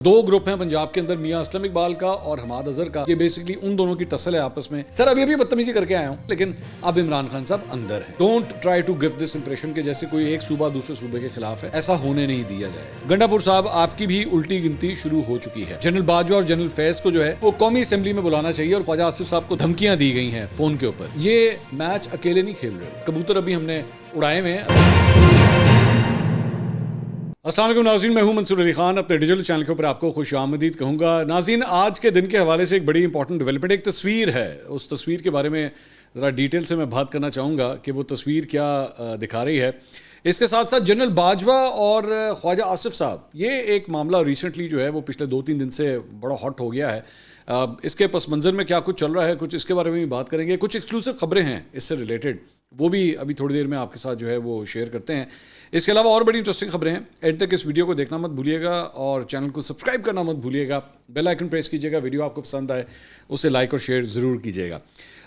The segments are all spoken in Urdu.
دو گروپ ہیں پنجاب کے اندر، میاں اسلم اقبال کا اور حماد اظہر کا. یہ بیسکلی ان دونوں کی ٹسل ہے آپس میں. سر ابھی بدتمیزی کر کے آیا ہوں، لیکن اب عمران خان صاحب اندر ہیں. Don't try to give this impression کہ جیسے کوئی ایک صوبہ دوسرے صوبے کے خلاف ہے. ایسا ہونے نہیں دیا جائے. گنڈا پور صاحب آپ کی بھی الٹی گنتی شروع ہو چکی ہے. جنرل باجوہ اور جنرل فیض کو جو ہے وہ قومی اسمبلی میں بلانا چاہیے، اور خواجہ آصف صاحب کو دھمکیاں دی گئی ہیں فون کے اوپر. یہ میچ اکیلے نہیں کھیل رہے، کبوتر ابھی ہم نے اڑائے ہوئے ہیں. السلام علیکم ناظرین، میں ہوں منصور علی خان. اپنے ڈیجیٹل چینل کے اوپر آپ کو خوش آمدید کہوں گا. ناظرین، آج کے دن کے حوالے سے ایک بڑی امپورٹنٹ ڈیولپمنٹ، ایک تصویر ہے. اس تصویر کے بارے میں ذرا ڈیٹیل سے میں بات کرنا چاہوں گا کہ وہ تصویر کیا دکھا رہی ہے. اس کے ساتھ ساتھ جنرل باجوہ اور خواجہ آصف صاحب، یہ ایک معاملہ ریسنٹلی جو ہے وہ پچھلے 2-3 دن سے بڑا ہاٹ ہو گیا ہے. اس کے پس منظر میں کیا کچھ چل رہا ہے، کچھ اس کے بارے میں بھی بات کریں گے. کچھ ایکسکلوسیو خبریں ہیں اس سے ریلیٹڈ، وہ بھی ابھی تھوڑی دیر میں آپ کے ساتھ جو ہے وہ شیئر کرتے ہیں. اس کے علاوہ اور بڑی انٹرسٹنگ خبریں ہیں. اینڈ تک اس ویڈیو کو دیکھنا مت بھولیے گا اور چینل کو سبسکرائب کرنا مت بھولیے گا. بیل آئیکن پریس کیجیے گا. ویڈیو آپ کو پسند آئے اسے لائک اور شیئر ضرور کیجیے گا.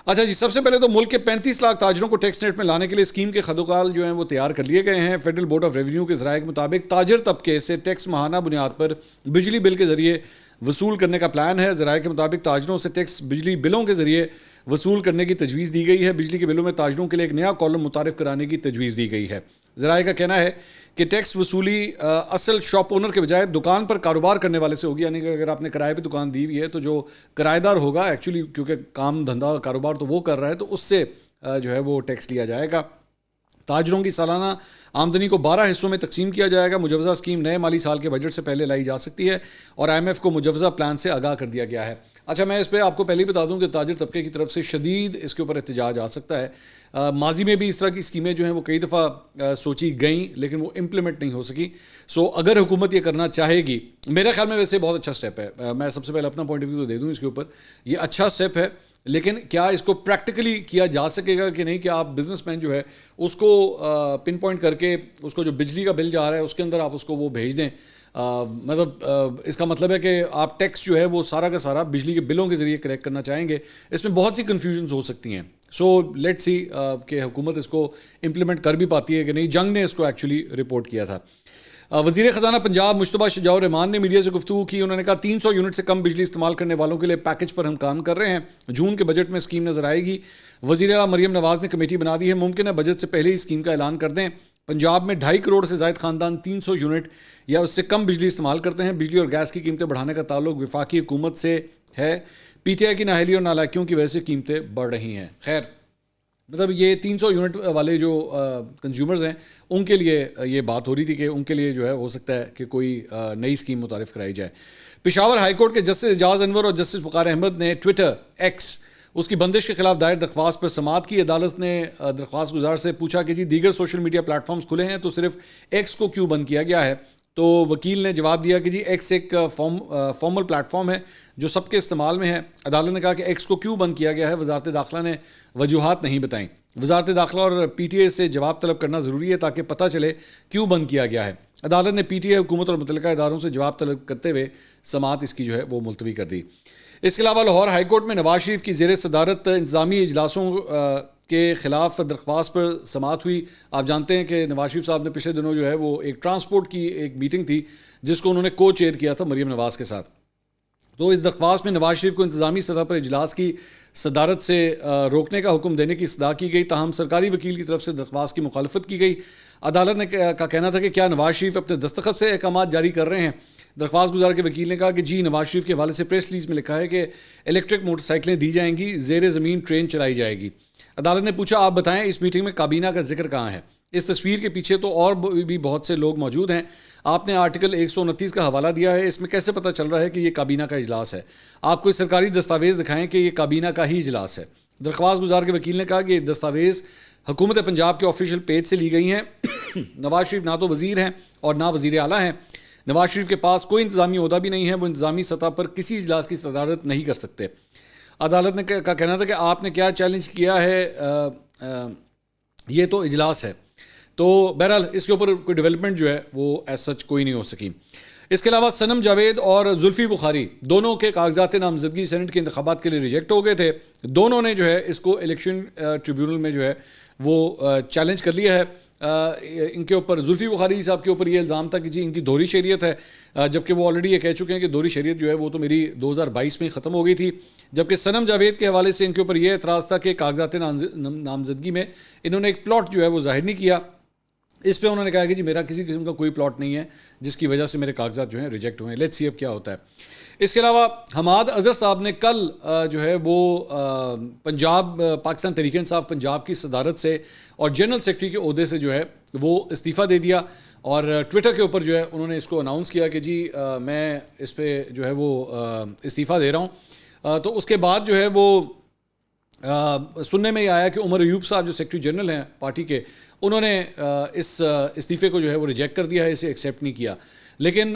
اچھا جی، سب سے پہلے تو ملک کے 35 لاکھ تاجروں کو ٹیکس نیٹ میں لانے کے لیے اسکیم کے خط و کال جو ہیں وہ تیار کر لیے گئے ہیں. فیڈرل بورڈ آف ریونیو کے ذرائع کے مطابق تاجر طبقے سے ٹیکس ماہانہ بنیاد پر بجلی بل کے ذریعے وصول کرنے کا پلان ہے. ذرائع کے مطابق تاجروں سے ٹیکس بجلی بلوں کے ذریعے وصول کرنے کی تجویز دی گئی ہے. بجلی کے بلوں میں تاجروں کے لیے ایک نیا کالم متعارف کرانے کی تجویز دی گئی ہے. ذرائع کا کہنا ہے کہ ٹیکس وصولی اصل شاپ اونر کے بجائے دکان پر کاروبار کرنے والے سے ہوگی. یعنی کہ اگر آپ نے کرائے پہ دکان دی ہوئی ہے تو جو کرایہ دار ہوگا، ایکچولی کیونکہ کام دھندا کاروبار تو وہ کر رہا ہے، تو اس سے جو ہے وہ ٹیکس لیا جائے گا. تاجروں کی سالانہ آمدنی کو 12 حصوں میں تقسیم کیا جائے گا. مجوزہ اسکیم نئے مالی سال کے بجٹ سے پہلے لائی جا سکتی ہے اور IMF کو مجوزہ پلان سے آگاہ کر دیا گیا ہے. اچھا، میں اس پہ آپ کو پہلے ہی بتا دوں کہ تاجر طبقے کی طرف سے شدید اس کے اوپر احتجاج آ سکتا ہے. ماضی میں بھی اس طرح کی اسکیمیں جو ہیں وہ کئی دفعہ سوچی گئیں، لیکن وہ امپلیمنٹ نہیں ہو سکی. سو اگر حکومت یہ کرنا چاہے گی، میرے خیال میں ویسے بہت اچھا سٹیپ ہے. میں سب سے پہلے اپنا پوائنٹ آف ویو تو دے دوں اس کے اوپر. یہ اچھا سٹیپ ہے، لیکن کیا اس کو پریکٹیکلی کیا جا سکے گا کہ نہیں، کہ آپ بزنس مین جو ہے اس کو پن پوائنٹ کر کے اس کو جو بجلی کا بل جا رہا ہے اس کے اندر آپ اس کو وہ بھیج دیں. مطلب اس کا مطلب ہے کہ آپ ٹیکس جو ہے وہ سارا کا سارا بجلی کے بلوں کے ذریعے کریکٹ کرنا چاہیں گے. اس میں بہت سی کنفیوژنز ہو سکتی ہیں. سو لیٹ سی کہ حکومت اس کو امپلیمنٹ کر بھی پاتی ہے کہ نہیں. جنگ نے اس کو ایکچولی رپورٹ کیا تھا. وزیر خزانہ پنجاب مشتبہ شجاع الرحمان نے میڈیا سے گفتگو کی. انہوں نے کہا 300 یونٹ سے کم بجلی استعمال کرنے والوں کے لیے پیکج پر ہم کام کر رہے ہیں. جون کے بجٹ میں اسکیم نظر آئے گی. وزیر اعلیٰ مریم نواز نے کمیٹی بنا دی ہے. ممکن ہے بجٹ سے پہلے ہی اسکیم کا اعلان کر دیں. پنجاب میں 2.5 کروڑ سے زائد خاندان 300 یونٹ یا اس سے کم بجلی استعمال کرتے ہیں. بجلی اور گیس کی قیمتیں بڑھانے کا تعلق وفاقی حکومت سے ہے. PTI کی نااہلی اور نالائکیوں کی وجہ سے قیمتیں بڑھ رہی ہیں. خیر، مطلب یہ 300 یونٹ والے جو کنزیومرز ہیں ان کے لیے یہ بات ہو رہی تھی کہ ان کے لیے جو ہے ہو سکتا ہے کہ کوئی نئی اسکیم متعارف کرائی جائے. پشاور ہائی کورٹ کے جسٹس اعجاز انور اور جسٹس وقار احمد نے ٹویٹر ایکس اس کی بندش کے خلاف دائر درخواست پر سماعت کی. عدالت نے درخواست گزار سے پوچھا کہ جی دیگر سوشل میڈیا پلیٹ فارمز کھلے ہیں تو صرف ایکس کو کیوں بند کیا گیا ہے. تو وکیل نے جواب دیا کہ جی ایکس ایک فارمل پلیٹ فارم ہے جو سب کے استعمال میں ہے. عدالت نے کہا کہ ایکس کو کیوں بند کیا گیا ہے. وزارت داخلہ نے وجوہات نہیں بتائیں. وزارت داخلہ اور PTI سے جواب طلب کرنا ضروری ہے تاکہ پتہ چلے کیوں بند کیا گیا ہے. عدالت نے PTI حکومت اور متعلقہ اداروں سے جواب طلب کرتے ہوئے سماعت اس کی جو ہے وہ ملتوی کر دی. اس کے علاوہ لاہور ہائی کورٹ میں نواز شریف کی زیر صدارت انتظامی اجلاسوں کے خلاف درخواست پر سماعت ہوئی. آپ جانتے ہیں کہ نواز شریف صاحب نے پچھلے دنوں جو ہے وہ ایک ٹرانسپورٹ کی ایک میٹنگ تھی جس کو انہوں نے کو چیئر کیا تھا مریم نواز کے ساتھ. تو اس درخواست میں نواز شریف کو انتظامی سطح پر اجلاس کی صدارت سے روکنے کا حکم دینے کی استدعا کی گئی. تاہم سرکاری وکیل کی طرف سے درخواست کی مخالفت کی گئی. عدالت نے کا کہنا تھا کہ کیا نواز شریف اپنے دستخط سے احکامات جاری کر رہے ہیں. درخواست گزار کے وکیل نے کہا کہ جی نواز شریف کے حوالے سے پریس ریلیز میں لکھا ہے کہ الیکٹرک موٹر سائیکلیں دی جائیں گی، زیر زمین ٹرین چلائی جائے گی. عدالت نے پوچھا آپ بتائیں اس میٹنگ میں کابینہ کا ذکر کہاں ہے. اس تصویر کے پیچھے تو اور بھی بہت سے لوگ موجود ہیں. آپ نے آرٹیکل 129 کا حوالہ دیا ہے. اس میں کیسے پتہ چل رہا ہے کہ یہ کابینہ کا اجلاس ہے؟ آپ کوئی سرکاری دستاویز دکھائیں کہ یہ کابینہ کا ہی اجلاس ہے. درخواست گزار کے وکیل نے کہا کہ یہ دستاویز حکومت پنجاب کے آفیشیل پیج سے لی گئی ہیں. نواز شریف نہ تو وزیر ہیں اور نہ وزیر اعلیٰ ہیں. نواز شریف کے پاس کوئی انتظامی عہدہ بھی نہیں ہے. وہ انتظامی سطح پر کسی اجلاس کی صدارت نہیں کر سکتے. عدالت نے کا کہنا تھا کہ آپ نے کیا چیلنج کیا ہے، یہ تو اجلاس ہے. تو بہرحال اس کے اوپر کوئی ڈیولپمنٹ جو ہے وہ ایز سچ کوئی نہیں ہو سکی. اس کے علاوہ صنم جاوید اور زلفی بخاری دونوں کے کاغذات نامزدگی سینٹ کے انتخابات کے لیے ریجیکٹ ہو گئے تھے. دونوں نے جو ہے اس کو الیکشن ٹریبیونل میں جو ہے وہ چیلنج کر لیا ہے. ان کے اوپر زلفی بخاری صاحب کے اوپر یہ الزام تھا کہ جی ان کی دوہری شہریت ہے، جبکہ وہ آلریڈی یہ کہہ چکے ہیں کہ دوہری شہریت جو ہے وہ تو میری 2022 میں ختم ہو گئی تھی. جبکہ صنم جاوید کے حوالے سے ان کے اوپر یہ اعتراض تھا کہ کاغذات نامزدگی میں انہوں نے ایک پلاٹ جو ہے وہ ظاہر نہیں کیا. اس پہ انہوں نے کہا کہ جی میرا کسی قسم کا کوئی پلاٹ نہیں ہے جس کی وجہ سے میرے کاغذات جو ہیں ریجیکٹ ہوئے ہیں. لیٹس سی اب کیا ہوتا ہے. اس کے علاوہ حماد اظہر صاحب نے کل جو ہے وہ پنجاب پاکستان تحریک انصاف پنجاب کی صدارت سے اور جنرل سیکرٹری کے عہدے سے جو ہے وہ استعفیٰ دے دیا، اور ٹویٹر کے اوپر جو ہے انہوں نے اس کو اناؤنس کیا کہ جی میں اس پہ جو ہے وہ استعفیٰ دے رہا ہوں. تو اس کے بعد جو ہے وہ سننے میں یہ آیا کہ عمر ایوب صاحب جو سیکرٹری جنرل ہیں پارٹی کے، انہوں نے اس استعفے کو جو ہے وہ ریجیکٹ کر دیا ہے، اسے ایکسیپٹ نہیں کیا. لیکن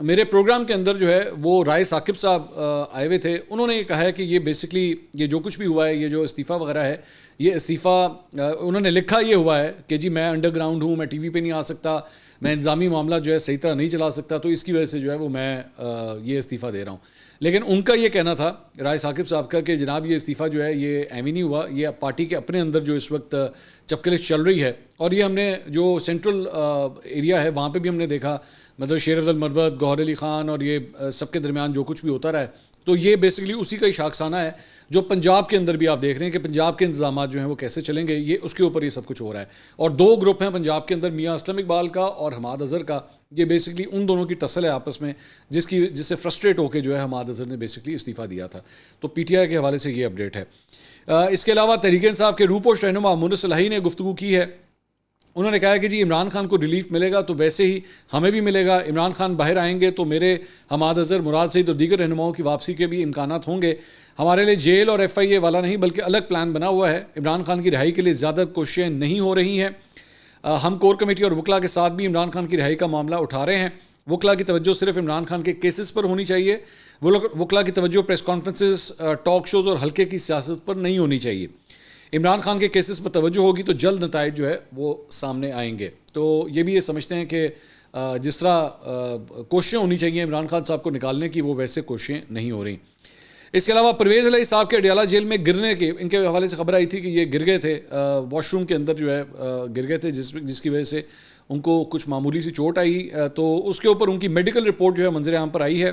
میرے پروگرام کے اندر جو ہے وہ رائے ثاقب صاحب آئے ہوئے تھے. انہوں نے یہ کہا ہے کہ یہ بیسکلی یہ جو کچھ بھی ہوا ہے، یہ جو استعفیٰ وغیرہ ہے، یہ استعفیٰ انہوں نے لکھا یہ ہوا ہے کہ جی میں انڈر گراؤنڈ ہوں، میں ٹی وی پہ نہیں آ سکتا، میں انتظامی معاملہ جو ہے صحیح طرح نہیں چلا سکتا، تو اس کی وجہ سے جو ہے وہ میں یہ استعفیٰ دے رہا ہوں. لیکن ان کا یہ کہنا تھا رائے ثاقب صاحب کا کہ جناب یہ استعفیٰ جو ہے یہ ایویں نہیں ہوا، یہ پارٹی کے اپنے اندر جو اس وقت چپکلش چل رہی ہے، اور یہ ہم نے جو سینٹرل ایریا ہے وہاں پہ بھی ہم نے دیکھا، مطلب شیر افضل مروت، گوہر علی خان اور یہ سب کے درمیان جو کچھ بھی ہوتا رہا ہے، تو یہ بیسکلی اسی کا ہی شاخسانہ ہے جو پنجاب کے اندر بھی آپ دیکھ رہے ہیں کہ پنجاب کے انتظامات جو ہیں وہ کیسے چلیں گے، یہ اس کے اوپر یہ سب کچھ ہو رہا ہے. اور دو گروپ ہیں پنجاب کے اندر، میاں اسلم اقبال کا اور حماد اظہر کا. یہ بیسکلی ان دونوں کی ٹسل ہے آپس میں، جس سے فرسٹریٹ ہو کے جو ہے حماد اظہر نے بیسکلی استعفیٰ دیا تھا. تو پی ٹی آئی کے حوالے سے یہ اپڈیٹ ہے. اس کے علاوہ تحریک انصاف کے روپوش رہنما مونس صلاحی نے گفتگو کی ہے. انہوں نے کہا کہ جی عمران خان کو ریلیف ملے گا تو ویسے ہی ہمیں بھی ملے گا. عمران خان باہر آئیں گے تو میرے حماد اظہر، مراد سعید اور دیگر رہنماؤں کی واپسی کے بھی امکانات ہوں گے. ہمارے لیے جیل اور ایف آئی اے والا نہیں بلکہ الگ پلان بنا ہوا ہے. عمران خان کی رہائی کے لیے زیادہ کوششیں نہیں ہو رہی ہیں. ہم کور کمیٹی اور وکلا کے ساتھ بھی عمران خان کی رہائی کا معاملہ اٹھا رہے ہیں. وکلا کی توجہ صرف عمران خان کے کیسز پر ہونی چاہیے. وکلا کی توجہ پریس کانفرنسز، ٹاک شوز اور حلقے کی سیاست پر نہیں ہونی چاہیے. عمران خان کے کیسز پر توجہ ہوگی تو جلد نتائج جو ہے وہ سامنے آئیں گے. تو یہ بھی یہ سمجھتے ہیں کہ جس طرح کوششیں ہونی چاہیے عمران خان صاحب کو نکالنے کی، وہ ویسے کوششیں نہیں ہو رہی. اس کے علاوہ پرویز الہی صاحب کے اڈیالہ جیل میں گرنے کے ان کے حوالے سے خبر آئی تھی کہ یہ گر گئے تھے، واش روم کے اندر جو ہے گر گئے تھے، جس کی وجہ سے ان کو کچھ معمولی سی چوٹ آئی. تو اس کے اوپر ان کی میڈیکل رپورٹ جو ہے منظر عام پر آئی ہے.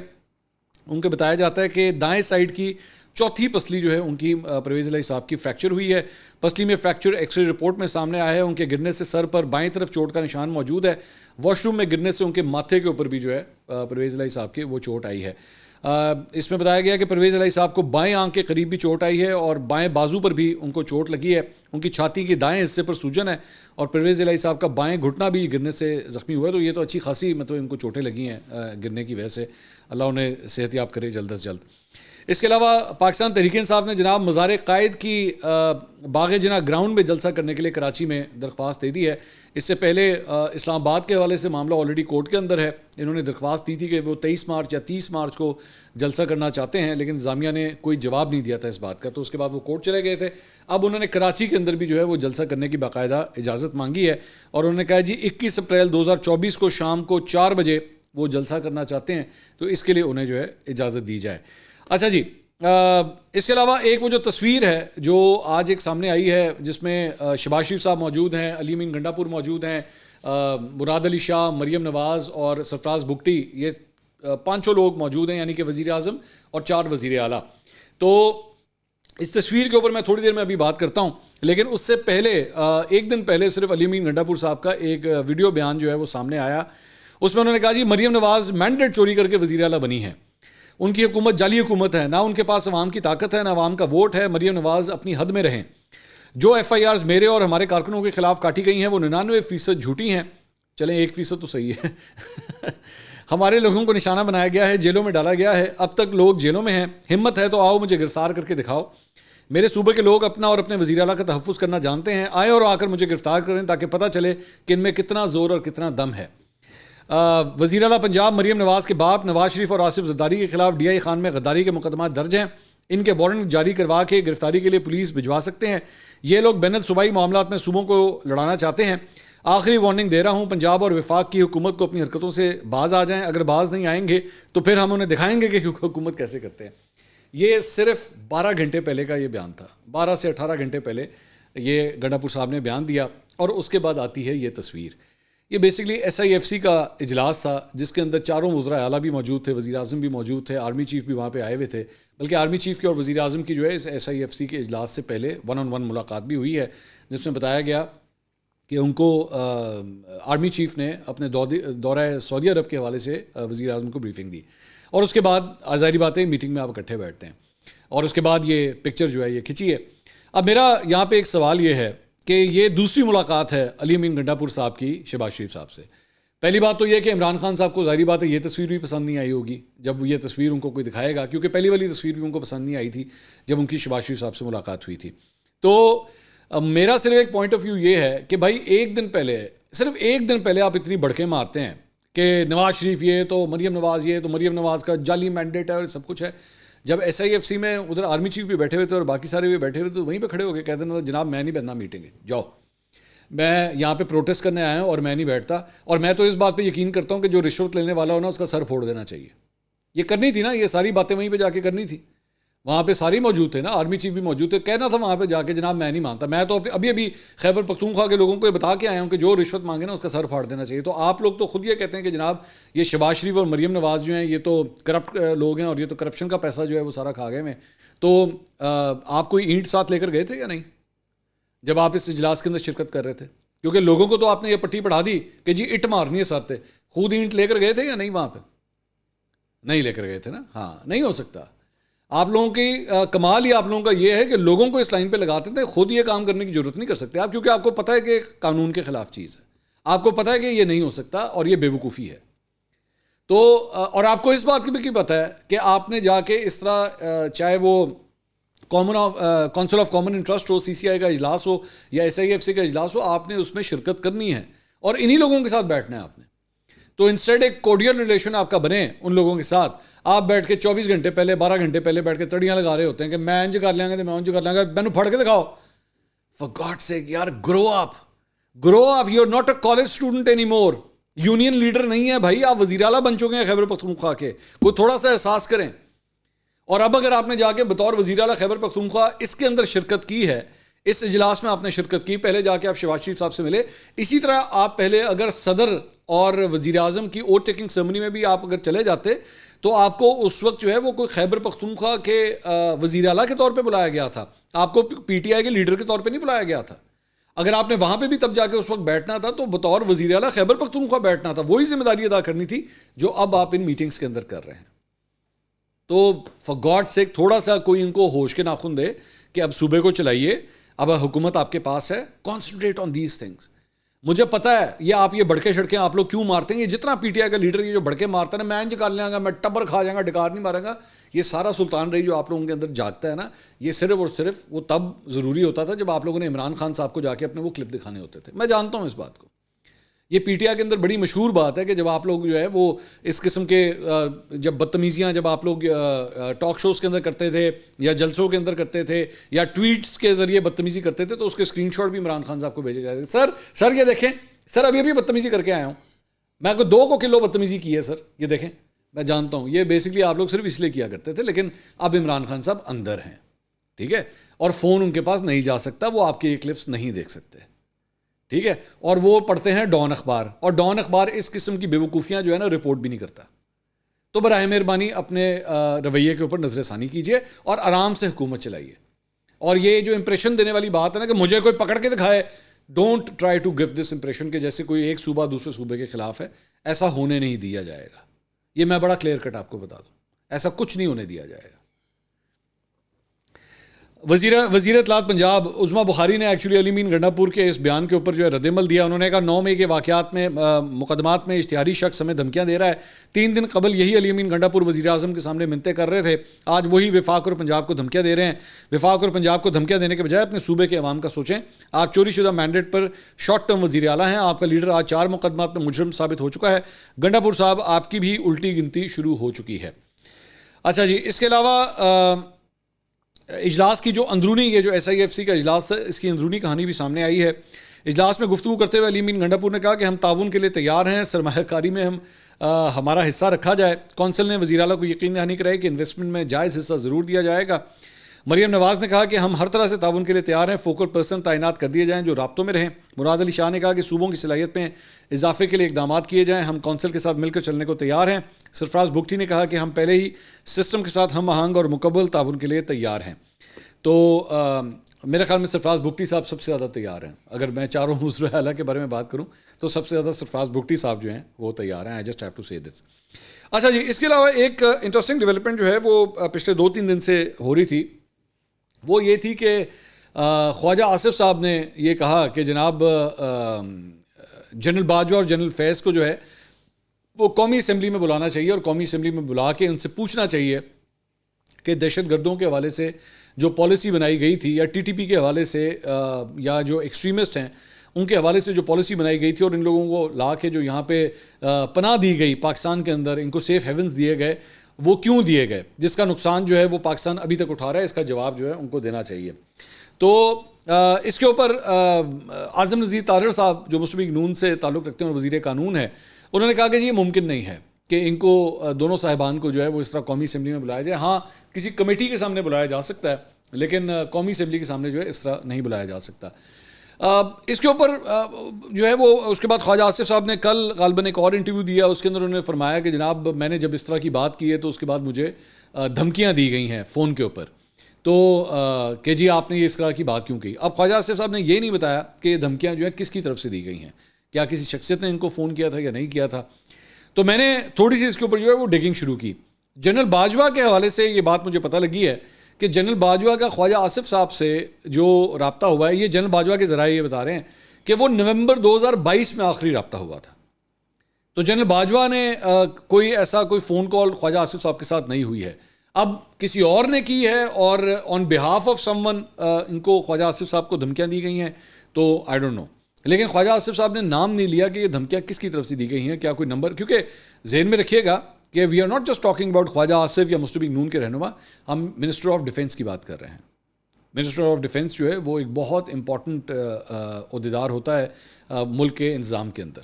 ان کے بتایا جاتا ہے کہ دائیں سائڈ کی چوتھی پسلی جو ہے ان کی پرویز الہی صاحب کی فریکچر ہوئی ہے. پسلی میں فریکچر ایکس رے رپورٹ میں سامنے آیا ہے. ان کے گرنے سے سر پر بائیں طرف چوٹ کا نشان موجود ہے. واش روم میں گرنے سے ان کے ماتھے کے اوپر بھی جو ہے پرویز الہی صاحب کے وہ چوٹ آئی ہے. اس میں بتایا گیا کہ پرویز الہی صاحب کو بائیں آنکھ کے قریب بھی چوٹ آئی ہے اور بائیں بازو پر بھی ان کو چوٹ لگی ہے. ان کی چھاتی کے دائیں حصے پر سوجن ہے اور پرویز الہی صاحب کا بائیں گھٹنا بھی گرنے سے زخمی ہوا ہے. تو یہ تو اچھی خاصی مطلب ان کو چوٹیں لگی ہیں گرنے کی وجہ سے. اللہ انہیں صحت یاب کرے جلد از جلد. اس کے علاوہ پاکستان تحریک انصاف نے جناب مزار قائد کی باغ جناح گراؤنڈ میں جلسہ کرنے کے لیے کراچی میں درخواست دے دی ہے. اس سے پہلے اسلام آباد کے حوالے سے معاملہ آلریڈی کورٹ کے اندر ہے. انہوں نے درخواست دی تھی کہ وہ 23 مارچ یا 30 مارچ کو جلسہ کرنا چاہتے ہیں، لیکن انتظامیہ نے کوئی جواب نہیں دیا تھا اس بات کا. تو اس کے بعد وہ کورٹ چلے گئے تھے. اب انہوں نے کراچی کے اندر بھی جو ہے وہ جلسہ کرنے کی باقاعدہ اجازت مانگی ہے اور انہوں نے کہا جی 21 اپریل 2024 کو شام کو 4 بجے وہ جلسہ کرنا چاہتے ہیں، تو اس کے لیے انہیں جو ہے اجازت دی جائے. اچھا جی، اس کے علاوہ ایک وہ جو تصویر ہے جو آج ایک سامنے آئی ہے جس میں شہباز شریف صاحب موجود ہیں، علی امین گنڈا پور موجود ہیں، مراد علی شاہ، مریم نواز اور سرفراز بگٹی، یہ 5 لوگ موجود ہیں، یعنی کہ وزیر اعظم اور 4 وزیر اعلیٰ. تو اس تصویر کے اوپر میں تھوڑی دیر میں ابھی بات کرتا ہوں، لیکن اس سے پہلے ایک دن پہلے صرف علی امین گنڈا پور صاحب کا ایک ویڈیو بیان جو ہے وہ سامنے آیا. اس میں انہوں نے کہا جی مریم نواز مینڈیٹ چوری کر کے وزیر اعلیٰ بنی ہیں، ان کی حکومت جعلی حکومت ہے، نہ ان کے پاس عوام کی طاقت ہے نہ عوام کا ووٹ ہے. مریم نواز اپنی حد میں رہیں. جو ایف آئی آرز میرے اور ہمارے کارکنوں کے خلاف کاٹی گئی ہیں وہ 99% جھوٹی ہیں. چلیں 1% تو صحیح ہے. ہمارے لوگوں کو نشانہ بنایا گیا ہے، جیلوں میں ڈالا گیا ہے، اب تک لوگ جیلوں میں ہیں. ہمت ہے تو آؤ مجھے گرفتار کر کے دکھاؤ. میرے صوبے کے لوگ اپنا اور اپنے وزیر اعلیٰ کا تحفظ کرنا جانتے ہیں. آئیں اور آ کر مجھے گرفتار کریں تاکہ پتہ چلے کہ ان میں کتنا زور اور کتنا دم ہے. وزیر اعلیٰ پنجاب مریم نواز کے باپ نواز شریف اور آصف زرداری کے خلاف ڈی آئی خان میں غداری کے مقدمات درج ہیں. ان کے وارنٹ جاری کروا کے گرفتاری کے لیے پولیس بھجوا سکتے ہیں. یہ لوگ بین الصوبائی معاملات میں صوبوں کو لڑانا چاہتے ہیں. آخری وارننگ دے رہا ہوں، پنجاب اور وفاق کی حکومت کو اپنی حرکتوں سے باز آ جائیں. اگر باز نہیں آئیں گے تو پھر ہم انہیں دکھائیں گے کہ حکومت کیسے کرتے ہیں. یہ صرف 12 گھنٹے پہلے کا یہ بیان تھا، 12 سے 18 گھنٹے پہلے یہ گنڈا پور صاحب نے بیان دیا. اور اس کے بعد آتی ہے یہ تصویر. یہ basically S I F C کا اجلاس تھا جس کے اندر چاروں وزراء اعلیٰ بھی موجود تھے, وزیر اعظم بھی موجود تھے, آرمی چیف بھی وہاں پہ آئے ہوئے تھے. بلکہ آرمی چیف کی اور وزیر اعظم کی جو ہے اس ایس آئی ایف سی کے اجلاس سے پہلے 1-on-1 ملاقات بھی ہوئی ہے, جس میں بتایا گیا کہ ان کو آرمی چیف نے اپنے دورہ سعودی عرب کے حوالے سے وزیر اعظم کو بریفنگ دی. اور اس کے بعد ظاہری بات ہے میٹنگ میں آپ اکٹھے بیٹھتے ہیں, اور اس کے بعد یہ پکچر جو ہے یہ کھینچی ہے. اب میرا یہاں پہ ایک سوال یہ ہے کہ یہ دوسری ملاقات ہے علی امین گنڈا پور صاحب کی شہباز شریف صاحب سے. پہلی بات تو یہ کہ عمران خان صاحب کو ظاہری بات ہے یہ تصویر بھی پسند نہیں آئی ہوگی جب یہ تصویر ان کو کوئی دکھائے گا, کیونکہ پہلی والی تصویر بھی ان کو پسند نہیں آئی تھی جب ان کی شہباز شریف صاحب سے ملاقات ہوئی تھی. تو میرا صرف ایک پوائنٹ آف ویو یہ ہے کہ بھائی ایک دن پہلے, صرف ایک دن پہلے آپ اتنی بڑکیں مارتے ہیں کہ نواز شریف یہ تو مریم نواز یہ تو مریم نواز کا جعلی مینڈیٹ ہے اور سب کچھ ہے. جب ایس آئی ایف سی میں ادھر آرمی چیف بھی بیٹھے ہوئے تھے اور باقی سارے بھی بیٹھے ہوئے تو وہیں پہ کھڑے ہو کے کہتے ہیں جناب میں نہیں بیٹھنا میٹنگ ہے, جاؤ میں یہاں پہ پروٹیسٹ کرنے آیا ہوں اور میں نہیں بیٹھتا. اور میں تو اس بات پہ یقین کرتا ہوں کہ جو رشوت لینے والا ہو نا اس کا سر پھوڑ دینا چاہیے. یہ کرنی تھی نا, یہ ساری باتیں وہیں پہ جا کے کرنی تھی. وہاں پہ سارے موجود تھے نا, آرمی چیف بھی موجود تھے. کہنا تھا وہاں پہ جا کے جناب میں نہیں مانتا, میں تو ابھی خیبر پختونخوا کے لوگوں کو یہ بتا کے آیا ہوں کہ جو رشوت مانگے نا اس کا سر پھاڑ دینا چاہیے. تو آپ لوگ تو خود یہ کہتے ہیں کہ جناب یہ شہباز شریف اور مریم نواز جو ہیں یہ تو کرپٹ لوگ ہیں اور یہ تو کرپشن کا پیسہ جو ہے وہ سارا کھا گئے میں. تو آپ کوئی اینٹ ساتھ لے کر گئے تھے یا نہیں جب آپ اس اجلاس کے اندر شرکت کر رہے تھے؟ کیونکہ لوگوں کو تو آپ نے یہ پٹی پڑھا دی کہ جی اٹ مارنی ہے سر تے, خود اینٹ لے کر گئے تھے یا نہیں؟ وہاں پہ نہیں لے کر گئے تھے نا. ہاں نہیں ہو سکتا. آپ لوگوں کی کمال ہی آپ لوگوں کا یہ ہے کہ لوگوں کو اس لائن پہ لگاتے تھے, خود یہ کام کرنے کی ضرورت نہیں کر سکتے آپ, کیونکہ آپ کو پتہ ہے کہ قانون کے خلاف چیز ہے, آپ کو پتہ ہے کہ یہ نہیں ہو سکتا اور یہ بے وقوفی ہے. تو اور آپ کو اس بات کی بھی پتہ ہے کہ آپ نے جا کے اس طرح چاہے وہ کونسل آف کامن انٹرسٹ ہو, سی سی آئی کا اجلاس ہو یا ایس آئی ایف سی کا اجلاس ہو, آپ نے اس میں شرکت کرنی ہے اور انہی لوگوں کے ساتھ بیٹھنا ہے آپ نے. تو انسٹیڈ ایک کوڈیل ریلیشن آپ کا بنے ان لوگوں کے ساتھ, آپ بیٹھ کے 24 گھنٹے پہلے 12 گھنٹے پہلے بیٹھ کے تڑیاں لگا رہے ہوتے ہیں کہ میں انج کر لیں گے تو میں انج کر لیں گا, مینوں پھڑ کے دکھاؤ. فار گاڈ سیک یار, grow up, you are not a college student any more. Union leader نہیں ہے بھائی, آپ وزیر اعلیٰ بن چکے ہیں خیبر پختونخوا کے, کوئی تھوڑا سا احساس کریں. اور اب اگر آپ نے جا کے بطور وزیر اعلیٰ خیبر پختونخوا اس کے اندر شرکت کی ہے, اس اجلاس میں آپ نے شرکت کی, پہلے جا کے آپ شہباز شریف صاحب سے ملے. اسی طرح آپ پہلے اگر صدر اور وزیر اعظم کی اوتھ ٹیکنگ سیرمنی میں بھی آپ اگر چلے جاتے تو آپ کو اس وقت جو ہے وہ کوئی خیبر پختونخوا کے وزیر اعلیٰ کے طور پہ بلایا گیا تھا, آپ کو پی ٹی آئی کے لیڈر کے طور پہ نہیں بلایا گیا تھا. اگر آپ نے وہاں پہ بھی تب جا کے اس وقت بیٹھنا تھا تو بطور وزیر اعلیٰ خیبر پختونخوا بیٹھنا تھا, وہی ذمہ داری ادا کرنی تھی جو اب آپ ان میٹنگز کے اندر کر رہے ہیں. تو فار گاڈ سیک تھوڑا سا کوئی ان کو ہوش کے ناخن دے کہ اب صوبے کو چلائیے, اب حکومت آپ کے پاس ہے, کانسنٹریٹ آن دیز تھنگس. مجھے پتہ ہے یہ آپ یہ بڑکے شڑکیں آپ لوگ کیوں مارتے ہیں, یہ جتنا پی ٹی آئی کا لیڈر یہ جو بڑکے مارتا ہے نا, میں انج کر لیں گا, میں ٹبر کھا جائیں گا, ڈکار نہیں مارے گا, یہ سارا سلطان رہی جو آپ لوگوں کے اندر جاگتا ہے نا, یہ صرف اور صرف وہ تب ضروری ہوتا تھا جب آپ لوگوں نے عمران خان صاحب کو جا کے اپنے وہ کلپ دکھانے ہوتے تھے. میں جانتا ہوں اس بات کو, یہ پی ٹی آئی کے اندر بڑی مشہور بات ہے کہ جب آپ لوگ جو ہے وہ اس قسم کے جب بدتمیزیاں جب آپ لوگ ٹاک شوز کے اندر کرتے تھے یا جلسوں کے اندر کرتے تھے یا ٹویٹس کے ذریعے بدتمیزی کرتے تھے تو اس کے اسکرین شاٹ بھی عمران خان صاحب کو بھیجے جاتے تھے. سر یہ دیکھیں سر, ابھی بدتمیزی کر کے آیا ہوں, میں کو 2 کلو بدتمیزی کی ہے سر, یہ دیکھیں. میں جانتا ہوں یہ بیسکلی آپ لوگ صرف اس لیے کیا کرتے تھے, لیکن اب عمران خان صاحب اندر ہیں, ٹھیک ہے, اور فون ان کے پاس نہیں جا سکتا, وہ آپ کے یہ کلپس نہیں دیکھ سکتے, ٹھیک ہے, اور وہ پڑھتے ہیں ڈان اخبار, اور ڈان اخبار اس قسم کی بیوقوفیاں جو ہے نا رپورٹ بھی نہیں کرتا. تو براہ مہربانی اپنے رویے کے اوپر نظر ثانی کیجیے اور آرام سے حکومت چلائیے. اور یہ جو امپریشن دینے والی بات ہے نا کہ مجھے کوئی پکڑ کے دکھائے, don't try to give this impression کہ جیسے کوئی ایک صوبہ دوسرے صوبے کے خلاف ہے. ایسا ہونے نہیں دیا جائے گا, یہ میں بڑا کلیئر کٹ آپ کو بتا دوں, ایسا کچھ نہیں ہونے دیا جائے گا. وزیر اطلاعات پنجاب عظمیٰ بخاری نے ایکچولی علی امین گنڈا پور کے اس بیان کے اوپر جو ہے رد عمل دیا. انہوں نے کہا 9 مئی کے واقعات میں مقدمات میں اشتہاری شخص ہمیں دھمکیاں دے رہا ہے. 3 دن قبل یہی علی امین گنڈا پور وزیر اعظم کے سامنے منتیں کر رہے تھے, آج وہی وفاق اور پنجاب کو دھمکیاں دے رہے ہیں. وفاق اور پنجاب کو دھمکیاں دینے کے بجائے اپنے صوبے کے عوام کا سوچیں. آپ چوری شدہ مینڈیٹ پر شارٹ ٹرم وزیر اعلیٰ ہیں, آپ کا لیڈر آج 4 مقدمات میں مجرم ثابت ہو چکا ہے. گنڈا پور صاحب آپ کی بھی الٹی گنتی شروع ہو چکی ہے. اچھا جی, اس کے علاوہ اجلاس کی جو اندرونی یہ جو ایس آئی ایف سی کا اجلاس ہے اس کی اندرونی کہانی بھی سامنے آئی ہے. اجلاس میں گفتگو کرتے ہوئے علی امین گنڈا پور نے کہا کہ ہم تعاون کے لیے تیار ہیں, سرمایہ کاری میں ہمارا حصہ رکھا جائے. کونسل نے وزیر اعلیٰ کو یقین دہانی کرائی کہ انویسٹمنٹ میں جائز حصہ ضرور دیا جائے گا. مریم نواز نے کہا کہ ہم ہر طرح سے تعاون کے لیے تیار ہیں, فوکل پرسن تعینات کر دیے جائیں جو رابطوں میں رہیں. مراد علی شاہ نے کہا کہ صوبوں کی صلاحیت میں اضافے کے لیے اقدامات کیے جائیں, ہم کونسل کے ساتھ مل کر چلنے کو تیار ہیں. سرفراز بگٹی نے کہا کہ ہم پہلے ہی سسٹم کے ساتھ ہم آہنگ اور مکمل تعاون کے لیے تیار ہیں. تو میرے خیال میں سرفراز بگٹی صاحب سب سے زیادہ تیار ہیں. اگر میں چاروں عضو اعلیٰ کے بارے میں بات کروں تو سب سے زیادہ سرفراز بگٹی صاحب جو ہیں وہ تیار ہیں. آئی جسٹ ہیو ٹو سے دس. اچھا جی, اس کے علاوہ ایک انٹرسٹنگ ڈیولپمنٹ جو ہے وہ پچھلے 2-3 دن سے ہو رہی تھی, وہ یہ تھی کہ خواجہ آصف صاحب نے یہ کہا کہ جناب جنرل باجوہ اور جنرل فیض کو جو ہے وہ قومی اسمبلی میں بلانا چاہیے, اور قومی اسمبلی میں بلا کے ان سے پوچھنا چاہیے کہ دہشت گردوں کے حوالے سے جو پالیسی بنائی گئی تھی, یا ٹی ٹی پی کے حوالے سے, یا جو ایکسٹریمسٹ ہیں ان کے حوالے سے جو پالیسی بنائی گئی تھی اور ان لوگوں کو لا کے جو یہاں پہ پناہ دی گئی پاکستان کے اندر, ان کو سیف ہیونز دیے گئے, وہ کیوں دیے گئے, جس کا نقصان جو ہے وہ پاکستان ابھی تک اٹھا رہا ہے, اس کا جواب جو ہے ان کو دینا چاہیے. تو اس کے اوپر اعظم نذیر تارڑ صاحب جو مسلم لیگ نون سے تعلق رکھتے ہیں اور وزیر قانون ہے, انہوں نے کہا کہ یہ ممکن نہیں ہے کہ ان کو دونوں صاحبان کو جو ہے وہ اس طرح قومی اسمبلی میں بلایا جائے. ہاں کسی کمیٹی کے سامنے بلایا جا سکتا ہے, لیکن قومی اسمبلی کے سامنے جو ہے اس طرح نہیں بلایا جا سکتا. اس کے اوپر جو ہے وہ اس کے بعد خواجہ آصف صاحب نے کل غالباً ایک اور انٹرویو دیا, اس کے اندر انہوں نے فرمایا کہ جناب میں نے جب اس طرح کی بات کی ہے تو اس کے بعد مجھے دھمکیاں دی گئی ہیں فون کے اوپر, تو کہ جی آپ نے یہ اس طرح کی بات کیوں کی. اب خواجہ آصف صاحب نے یہ نہیں بتایا کہ یہ دھمکیاں جو ہیں کس کی طرف سے دی گئی ہیں, کیا کسی شخصیت نے ان کو فون کیا تھا یا نہیں کیا تھا. تو میں نے تھوڑی سی اس کے اوپر جو ہے وہ ڈگنگ شروع کی. جنرل باجوہ کے حوالے سے یہ بات مجھے پتہ لگی ہے کہ جنرل باجوہ کا خواجہ آصف صاحب سے جو رابطہ ہوا ہے, یہ جنرل باجوہ کے ذرائع یہ بتا رہے ہیں کہ وہ نومبر 2022 میں آخری رابطہ ہوا تھا. تو جنرل باجوہ نے کوئی ایسا کوئی فون کال خواجہ آصف صاحب کے ساتھ نہیں ہوئی ہے. اب کسی اور نے کی ہے اور آن بہاف آف سم ون ان کو خواجہ آصف صاحب کو دھمکیاں دی گئی ہیں, تو آئی ڈونٹ نو. لیکن خواجہ آصف صاحب نے نام نہیں لیا کہ یہ دھمکیاں کس کی طرف سے دی گئی ہیں, کیا کوئی نمبر, کیونکہ ذہن میں رکھیے گا کہ we are not just talking about Khawaja Asif یا مسلم لیگ نون کے رہنما, ہم منسٹر آف ڈیفینس کی بات کر رہے ہیں. منسٹر آف ڈیفینس جو ہے وہ ایک بہت امپورٹنٹ عہدیدار ہوتا ہے ملک کے انتظام کے اندر.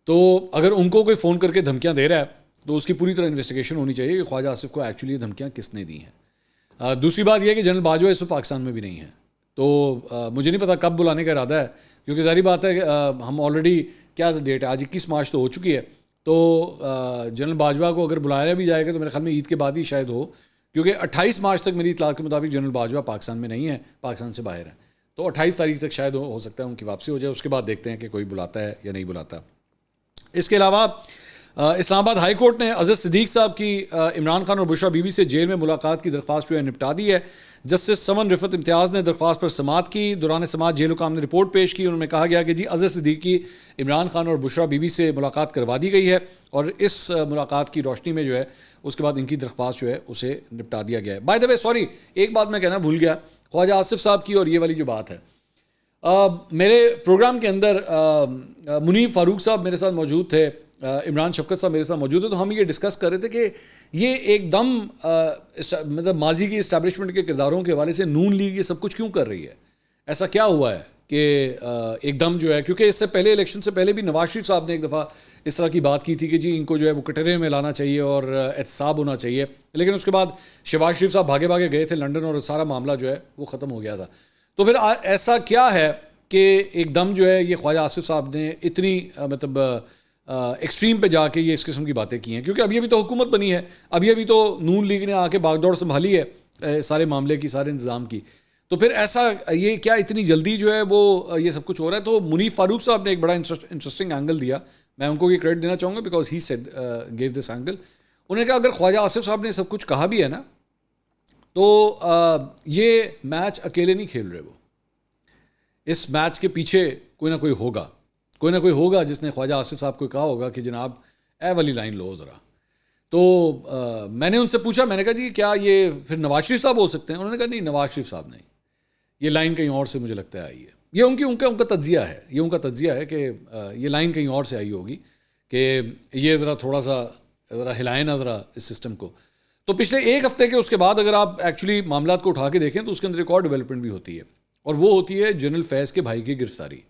تو اگر ان کو کوئی فون کر کے دھمکیاں دے رہا ہے تو اس کی پوری طرح انویسٹیگیشن ہونی چاہیے کہ خواجہ آصف کو ایکچولی دھمکیاں کس نے دی ہیں. دوسری بات یہ ہے کہ جنرل باجوہ اس وقت پاکستان میں بھی نہیں ہے, تو مجھے نہیں پتا کب بلانے کا ارادہ ہے, کیونکہ ظاہری بات ہے کہ ہم آلریڈی کیا ڈیٹ ہے, آج 21 مارچ تو ہو چکی ہے. تو جنرل باجوہ کو اگر بلایا بھی جائے گا تو میرے خیال میں عید کے بعد ہی شاید ہو, کیونکہ 28 مارچ تک میری اطلاع کے مطابق جنرل باجوہ پاکستان میں نہیں ہے, پاکستان سے باہر ہے. تو 28 تاریخ تک شاید ہو سکتا ہے ان کی واپسی ہو جائے, اس کے بعد دیکھتے ہیں کہ کوئی بلاتا ہے یا نہیں بلاتا. اس کے علاوہ اسلام آباد ہائی کورٹ نے اظہر صدیق صاحب کی عمران خان اور بشریٰ بی بی سے جیل میں ملاقات کی درخواست جو ہے نپٹا دی ہے. جسٹس سمن رفت امتیاز نے درخواست پر سماعت کی. دوران سماعت جیل حکام نے رپورٹ پیش کی. انہوں نے کہا گیا کہ جی اظہر صدیق کی عمران خان اور بشریٰ بی بی سے ملاقات کروا دی گئی ہے, اور اس ملاقات کی روشنی میں جو ہے اس کے بعد ان کی درخواست جو ہے اسے نپٹا دیا گیا ہے. بائی دا وے سوری, ایک بات میں کہنا بھول گیا, خواجہ آصف صاحب کی اور یہ والی جو بات ہے, میرے پروگرام کے اندر منیب فاروق صاحب میرے ساتھ موجود تھے, عمران شفقت صاحب میرے ساتھ موجود ہے, تو ہم یہ ڈسکس کر رہے تھے کہ یہ ایک دم مطلب ماضی کی اسٹیبلشمنٹ کے کرداروں کے حوالے سے نون لیگ یہ سب کچھ کیوں کر رہی ہے, ایسا کیا ہوا ہے کہ ایک دم جو ہے, کیونکہ اس سے پہلے الیکشن سے پہلے بھی نواز شریف صاحب نے ایک دفعہ اس طرح کی بات کی تھی کہ جی ان کو جو ہے وہ کٹہرے میں لانا چاہیے اور احتساب ہونا چاہیے, لیکن اس کے بعد شہباز شریف صاحب بھاگے بھاگے گئے تھے لنڈن اور سارا معاملہ جو ہے وہ ختم ہو گیا تھا. تو پھر ایسا کیا ہے کہ ایک دم جو ہے یہ خواجہ آصف صاحب نے اتنی مطلب ایکسٹریم پہ جا کے یہ اس قسم کی باتیں کی ہیں, کیونکہ ابھی تو حکومت بنی ہے, ابھی تو نون لیگ نے آ کے باغ دوڑ سنبھالی ہے سارے معاملے کی, سارے انتظام کی. تو پھر ایسا یہ کیا اتنی جلدی جو ہے وہ یہ سب کچھ ہو رہا ہے. تو منیب فاروق صاحب نے ایک بڑا انٹرسٹنگ اینگل دیا, میں ان کو یہ کریڈٹ دینا چاہوں گا because he said gave this angle. انہوں نے کہا اگر خواجہ آصف صاحب نے سب کچھ کہا بھی ہے نا, تو یہ میچ اکیلے نہیں کھیل رہے, وہ اس میچ کے پیچھے کوئی نہ کوئی ہوگا جس نے خواجہ آصف صاحب کو کہا ہوگا کہ جناب اے والی لائن لو ذرا. تو میں نے ان سے پوچھا, میں نے کہا جی کیا یہ پھر نواز شریف صاحب ہو سکتے ہیں؟ انہوں نے کہا نہیں, نواز شریف صاحب نہیں, یہ لائن کہیں اور سے مجھے لگتا ہے آئی ہے. یہ ان کا تجزیہ ہے, یہ ان کا تجزیہ ہے کہ یہ لائن کہیں اور سے آئی ہوگی کہ یہ ذرا ہلائیں نا ذرا اس سسٹم کو. تو پچھلے ایک ہفتے کے اس کے بعد اگر آپ ایکچولی معاملات کو اٹھا کے دیکھیں تو اس کے اندر ایک اور ڈیولپمنٹ بھی ہوتی ہے, اور وہ ہوتی ہے جنرل فیض کے بھائی کی گرفتاری.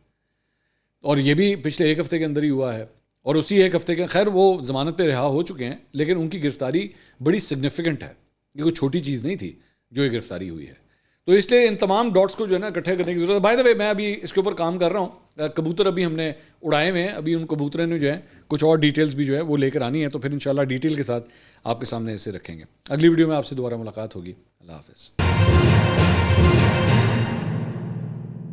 اور یہ بھی پچھلے ایک ہفتے کے اندر ہی ہوا ہے, اور اسی ایک ہفتے کے خیر وہ ضمانت پہ رہا ہو چکے ہیں, لیکن ان کی گرفتاری بڑی سگنیفیکنٹ ہے, یہ کوئی چھوٹی چیز نہیں تھی جو یہ گرفتاری ہوئی ہے. تو اس لیے ان تمام ڈاٹس کو جو ہے نا اکٹھے کرنے کی ضرورت ہے. بائی دا وے میں ابھی اس کے اوپر کام کر رہا ہوں. کبوتر ابھی ہم نے اڑائے ہوئے ہیں, ابھی ان کبوتروں نے جو ہے کچھ اور ڈیٹیلز بھی جو ہے وہ لے کر آنی ہے, تو پھر انشاءاللہ ڈیٹیل کے ساتھ آپ کے سامنے اسے رکھیں گے. اگلی ویڈیو میں آپ سے دوبارہ ملاقات ہوگی. اللہ حافظ.